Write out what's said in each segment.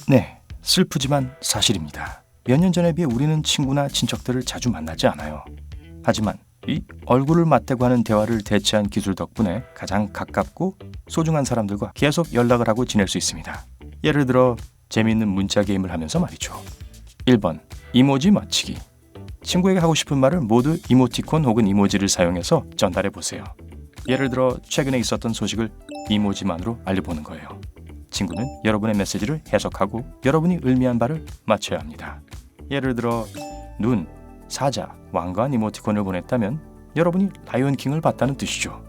네, 슬프지만 사실입니다. 몇 년 전에 비해 우리는 친구나 친척들을 자주 만나지 않아요. 하지만 이 얼굴을 맞대고 하는 대화를 대체한 기술 덕분에 가장 가깝고 소중한 사람들과 계속 연락을 하고 지낼 수 있습니다. 예를 들어 재미있는 문자 게임을 하면서 말이죠. 1번 이모지 맞히기. 친구에게 하고 싶은 말을 모두 이모티콘 혹은 이모지를 사용해서 전달해 보세요. 예를 들어 최근에 있었던 소식을 이모지만으로 알려보는 거예요. 친구는 여러분의 메시지를 해석하고 여러분이 의미한 바를 맞춰야 합니다. 예를 들어 눈, 사자, 왕관 이모티콘을 보냈다면 여러분이 라이온킹을 봤다는 뜻이죠.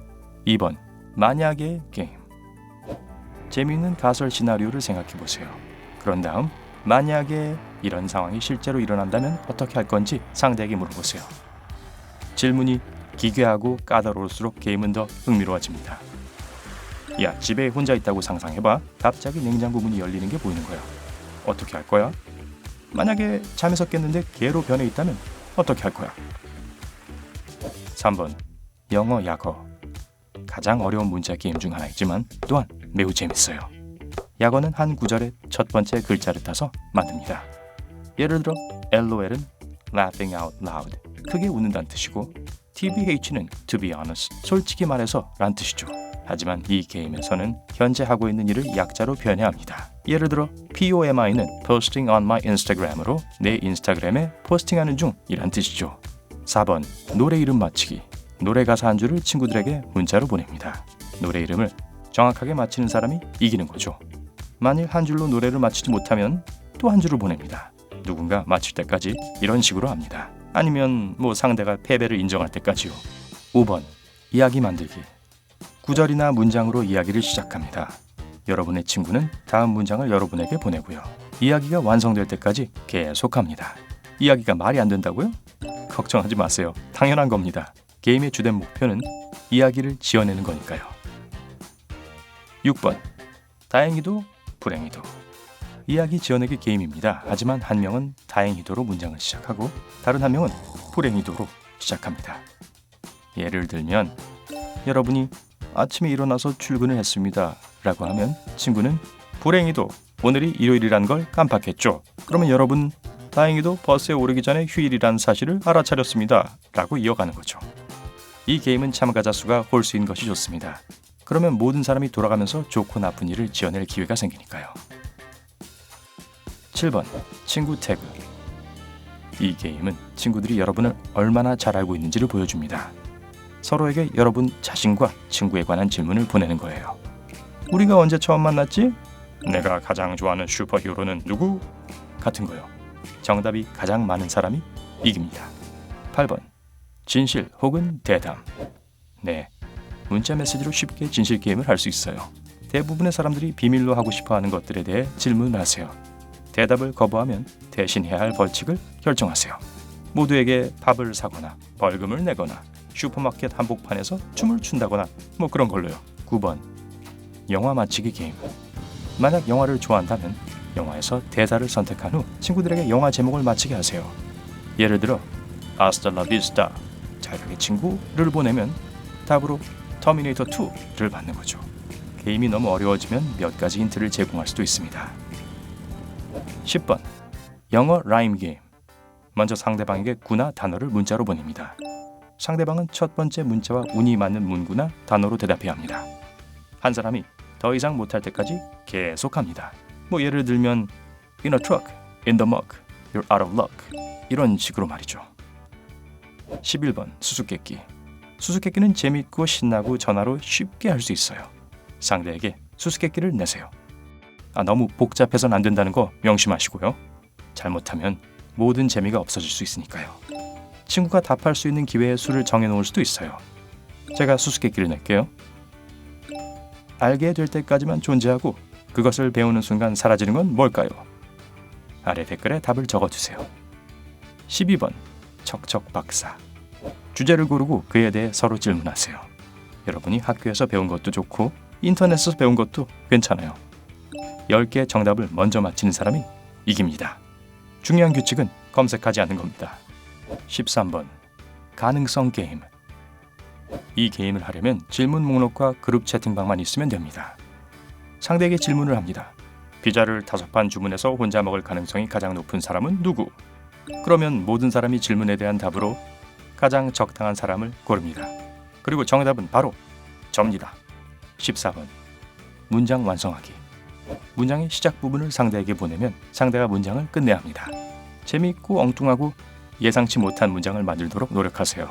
2번 만약의 게임. 재미있는 가설 시나리오를 생각해 보세요. 그런 다음 만약에 이런 상황이 실제로 일어난다면 어떻게 할 건지 상대에게 물어보세요. 질문이 기괴하고 까다로울수록 게임은 더 흥미로워집니다. 야, 집에 혼자 있다고 상상해봐. 갑자기 냉장고 문이 열리는 게 보이는 거야. 어떻게 할 거야? 만약에 잠에서 깼는데 개로 변해 있다면 어떻게 할 거야? 3번 영어 약어. 가장 어려운 문자 게임 중 하나이지만 또한 매우 재밌어요. 약어는 한 구절의 첫 번째 글자를 따서 만듭니다. 예를 들어 LOL은 laughing out loud, 크게 웃는다는 뜻이고 TBH는 to be honest, 솔직히 말해서 란 뜻이죠. 하지만 이 게임에서는 현재 하고 있는 일을 약자로 표현해야 합니다. 예를 들어 POMI는 posting on my Instagram으로 내 인스타그램에 포스팅하는 중 이란 뜻이죠. 4번 노래 이름 맞히기. 노래 가사 한 줄을 친구들에게 문자로 보냅니다. 노래 이름을 정확하게 맞히는 사람이 이기는 거죠. 만일 한 줄로 노래를 맞히지 못하면 또 한 줄을 보냅니다. 누군가 맞힐 때까지 이런 식으로 합니다. 아니면 상대가 패배를 인정할 때까지요. 5번 이야기 만들기. 구절이나 문장으로 이야기를 시작합니다. 여러분의 친구는 다음 문장을 여러분에게 보내고요. 이야기가 완성될 때까지 계속합니다. 이야기가 말이 안 된다고요? 걱정하지 마세요. 당연한 겁니다. 게임의 주된 목표는 이야기를 지어내는 거니까요. 6번 다행히도 불행히도. 이야기 지어내기 게임입니다. 하지만 한 명은 다행히도로 문장을 시작하고 다른 한 명은 불행히도로 시작합니다. 예를 들면 여러분이 아침에 일어나서 출근을 했습니다 라고 하면 친구는 불행히도 오늘이 일요일이란 걸 깜빡했죠. 그러면 여러분 다행히도 버스에 오르기 전에 휴일이란 사실을 알아차렸습니다 라고 이어가는 거죠. 이 게임은 참가자 수가 홀수인 것이 좋습니다. 그러면 모든 사람이 돌아가면서 좋고 나쁜 일을 지어낼 기회가 생기니까요. 7번 친구 태그. 이 게임은 친구들이 여러분을 얼마나 잘 알고 있는지를 보여줍니다. 서로에게 여러분 자신과 친구에 관한 질문을 보내는 거예요. 우리가 언제 처음 만났지? 내가 가장 좋아하는 슈퍼히어로는 누구? 같은 거요. 정답이 가장 많은 사람이 이깁니다. 8번 진실 혹은 대담. 네, 문자 메시지로 쉽게 진실 게임을 할 수 있어요. 대부분의 사람들이 비밀로 하고 싶어 하는 것들에 대해 질문을 하세요. 대답을 거부하면 대신해야 할 벌칙을 결정하세요. 모두에게 밥을 사거나 벌금을 내거나 슈퍼마켓 한복판에서 춤을 춘다거나 그런 걸로요. 9번 영화 맞히기 게임. 만약 영화를 좋아한다면 영화에서 대사를 선택한 후 친구들에게 영화 제목을 맞히게 하세요. 예를 들어 Hasta la vista, 잘 가게 친구를 보내면 답으로 터미네이터 2를 받는 거죠. 게임이 너무 어려워지면 몇 가지 힌트를 제공할 수도 있습니다. 10번 영어 라임 게임. 먼저 상대방에게 구나 단어를 문자로 보냅니다. 상대방은 첫 번째 문자와 운이 맞는 문구나 단어로 대답해야 합니다. 한 사람이 더 이상 못할 때까지 계속합니다. 예를 들면 In a truck, in the muck, you're out of luck, 이런 식으로 말이죠. 11번 수수께끼. 수수께끼는 재밌고 신나고 전화로 쉽게 할 수 있어요. 상대에게 수수께끼를 내세요. 너무 복잡해서는 안 된다는 거 명심하시고요. 잘못하면 모든 재미가 없어질 수 있으니까요. 친구가 답할 수 있는 기회의 수를 정해놓을 수도 있어요. 제가 수수께끼를 낼게요. 알게 될 때까지만 존재하고 그것을 배우는 순간 사라지는 건 뭘까요? 아래 댓글에 답을 적어주세요. 12번 척척 박사. 주제를 고르고 그에 대해 서로 질문하세요. 여러분이 학교에서 배운 것도 좋고 인터넷에서 배운 것도 괜찮아요. 10개 정답을 먼저 맞히는 사람이 이깁니다. 중요한 규칙은 검색하지 않는 겁니다. 13번 가능성 게임. 이 게임을 하려면 질문 목록과 그룹 채팅방만 있으면 됩니다. 상대에게 질문을 합니다. 피자를 5판 주문해서 혼자 먹을 가능성이 가장 높은 사람은 누구? 그러면 모든 사람이 질문에 대한 답으로 가장 적당한 사람을 고릅니다. 그리고 정답은 바로 접니다. 14번. 문장 완성하기. 문장의 시작 부분을 상대에게 보내면 상대가 문장을 끝내야 합니다. 재미있고 엉뚱하고 예상치 못한 문장을 만들도록 노력하세요.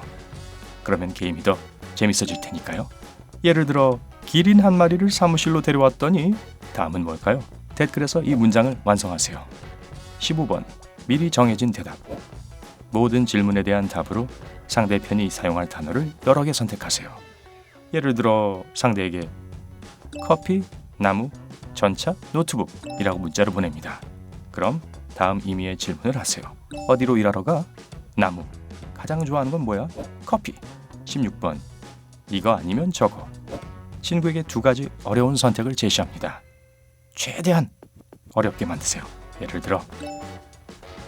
그러면 게임이 더 재밌어질 테니까요. 예를 들어 기린 한 마리를 사무실로 데려왔더니 다음은 뭘까요? 댓글에서 이 문장을 완성하세요. 15번. 미리 정해진 대답. 모든 질문에 대한 답으로 상대편이 사용할 단어를 여러 개 선택하세요. 예를 들어 상대에게 커피, 나무, 전차, 노트북 이라고 문자를 보냅니다. 그럼 다음 의미의 질문을 하세요. 어디로 일하러 가? 나무. 가장 좋아하는 건 뭐야? 커피. 16번. 이거 아니면 저거. 친구에게 2가지 어려운 선택을 제시합니다. 최대한 어렵게 만드세요. 예를 들어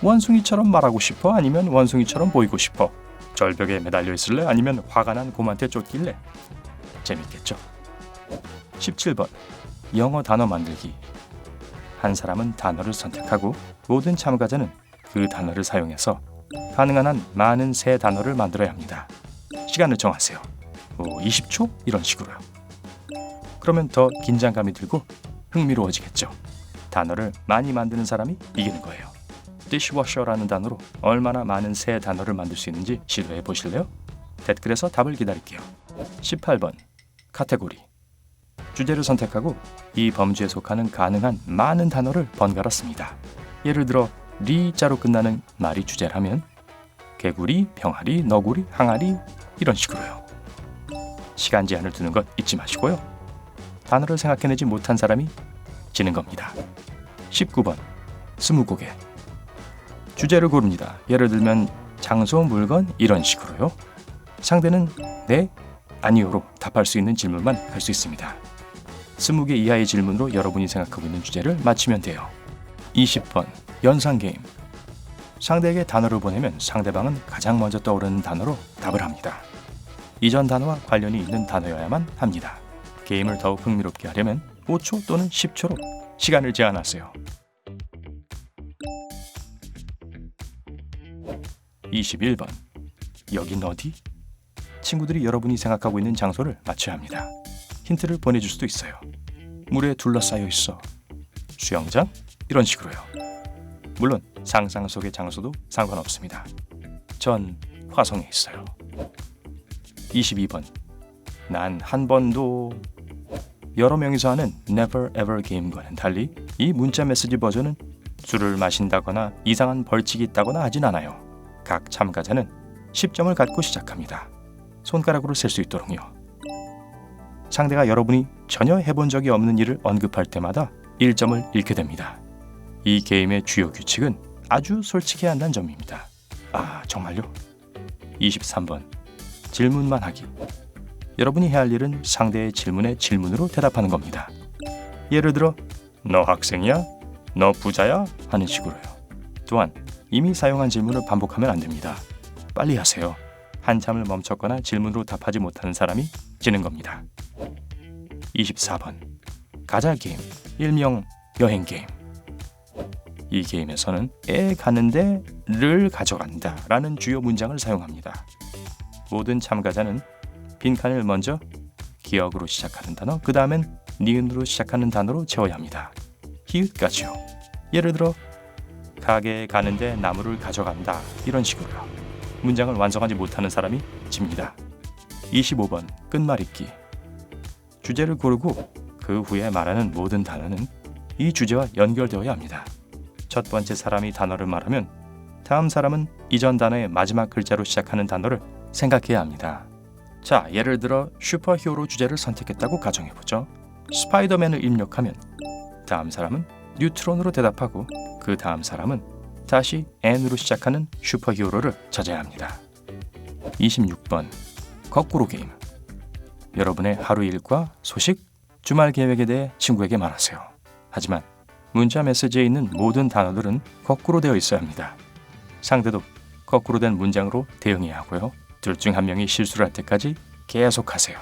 원숭이처럼 말하고 싶어? 아니면 원숭이처럼 보이고 싶어? 절벽에 매달려 있을래? 아니면 화가 난 곰한테 쫓길래? 재밌겠죠? 17번. 영어 단어 만들기. 한 사람은 단어를 선택하고 모든 참가자는 그 단어를 사용해서 가능한 한 많은 새 단어를 만들어야 합니다. 시간을 정하세요. 20초? 이런 식으로요. 그러면 더 긴장감이 들고 흥미로워지겠죠. 단어를 많이 만드는 사람이 이기는 거예요. dishwasher라는 단어로 얼마나 많은 새 단어를 만들 수 있는지 시도해 보실래요? 댓글에서 답을 기다릴게요. 18번. 카테고리. 주제를 선택하고 이 범주에 속하는 가능한 많은 단어를 번갈아 씁니다. 예를 들어 리자로 끝나는 말이 주제라면 개구리, 병아리, 너구리, 항아리 이런 식으로요. 시간 제한을 두는 것 잊지 마시고요. 단어를 생각해내지 못한 사람이 지는 겁니다. 19번. 스무고개. 주제를 고릅니다. 예를 들면 장소, 물건 이런 식으로요. 상대는 네, 아니요로 답할 수 있는 질문만 할 수 있습니다. 20개 이하의 질문으로 여러분이 생각하고 있는 주제를 맞히면 돼요. 20번. 연상 게임. 상대에게 단어를 보내면 상대방은 가장 먼저 떠오르는 단어로 답을 합니다. 이전 단어와 관련이 있는 단어여야만 합니다. 게임을 더욱 흥미롭게 하려면 5초 또는 10초로 시간을 제한하세요. 21번. 여긴 어디? 친구들이 여러분이 생각하고 있는 장소를 맞춰야 합니다. 힌트를 보내줄 수도 있어요. 물에 둘러싸여 있어. 수영장? 이런 식으로요. 물론 상상 속의 장소도 상관없습니다. 전 화성에 있어요. 22번. 난 한 번도. 여러 명이서 하는 Never Ever 게임과는 달리 이 문자 메시지 버전은 술을 마신다거나 이상한 벌칙이 있다거나 하진 않아요. 각 참가자는 10점을 갖고 시작합니다. 손가락으로 셀 수 있도록요. 상대가 여러분이 전혀 해본 적이 없는 일을 언급할 때마다 1점을 잃게 됩니다. 이 게임의 주요 규칙은 아주 솔직해야 한다는 점입니다. 아, 정말요? 23번. 질문만 하기. 여러분이 해야 할 일은 상대의 질문에 질문으로 대답하는 겁니다. 예를 들어 너 학생이야? 너 부자야? 하는 식으로요. 또한 이미 사용한 질문을 반복하면 안 됩니다. 빨리 하세요. 한참을 멈췄거나 질문으로 답하지 못하는 사람이 지는 겁니다. 24번. 가자 게임, 일명 여행 게임. 이 게임에서는 에 가는데 를 가져간다 라는 주요 문장을 사용합니다. 모든 참가자는 빈칸을 먼저 기억으로 시작하는 단어, 그 다음엔 니은으로 시작하는 단어로 채워야 합니다. 히읗까지요. 예를 들어 가게에 가는데 나무를 가져간다 이런 식으로요. 문장을 완성하지 못하는 사람이 집니다. 25번. 끝말잇기. 주제를 고르고 그 후에 말하는 모든 단어는 이 주제와 연결되어야 합니다. 첫 번째 사람이 단어를 말하면 다음 사람은 이전 단어의 마지막 글자로 시작하는 단어를 생각해야 합니다. 자, 예를 들어 슈퍼히어로 주제를 선택했다고 가정해보죠. 스파이더맨을 입력하면 다음 사람은 뉴트론으로 대답하고 그 다음 사람은 다시 N으로 시작하는 슈퍼히어로를 찾아야 합니다. 26번. 거꾸로 게임. 여러분의 하루 일과 소식, 주말 계획에 대해 친구에게 말하세요. 하지만 문자 메시지에 있는 모든 단어들은 거꾸로 되어 있어야 합니다. 상대도 거꾸로 된 문장으로 대응해야 하고요. 둘 중 한 명이 실수를 할 때까지 계속하세요.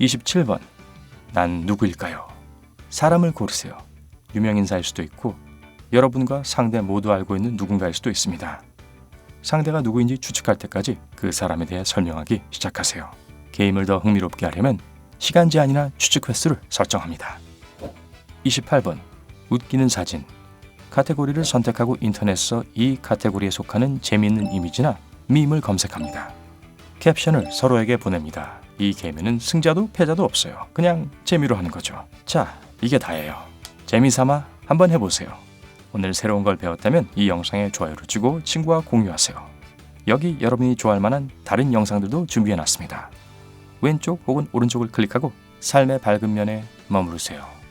27번. 난 누구일까요? 사람을 고르세요. 유명인사일 수도 있고 여러분과 상대 모두 알고 있는 누군가일 수도 있습니다. 상대가 누구인지 추측할 때까지 그 사람에 대해 설명하기 시작하세요. 게임을 더 흥미롭게 하려면 시간 제한이나 추측 횟수를 설정합니다. 28번. 웃기는 사진. 카테고리를 선택하고 인터넷에서 이 카테고리에 속하는 재미있는 이미지나 밈을 검색합니다. 캡션을 서로에게 보냅니다. 이 게임에는 승자도 패자도 없어요. 그냥 재미로 하는 거죠. 자, 이게 다예요. 재미삼아 한번 해보세요. 오늘 새로운 걸 배웠다면 이 영상에 좋아요를 주고 친구와 공유하세요. 여기 여러분이 좋아할 만한 다른 영상들도 준비해놨습니다. 왼쪽 혹은 오른쪽을 클릭하고 삶의 밝은 면에 머무르세요.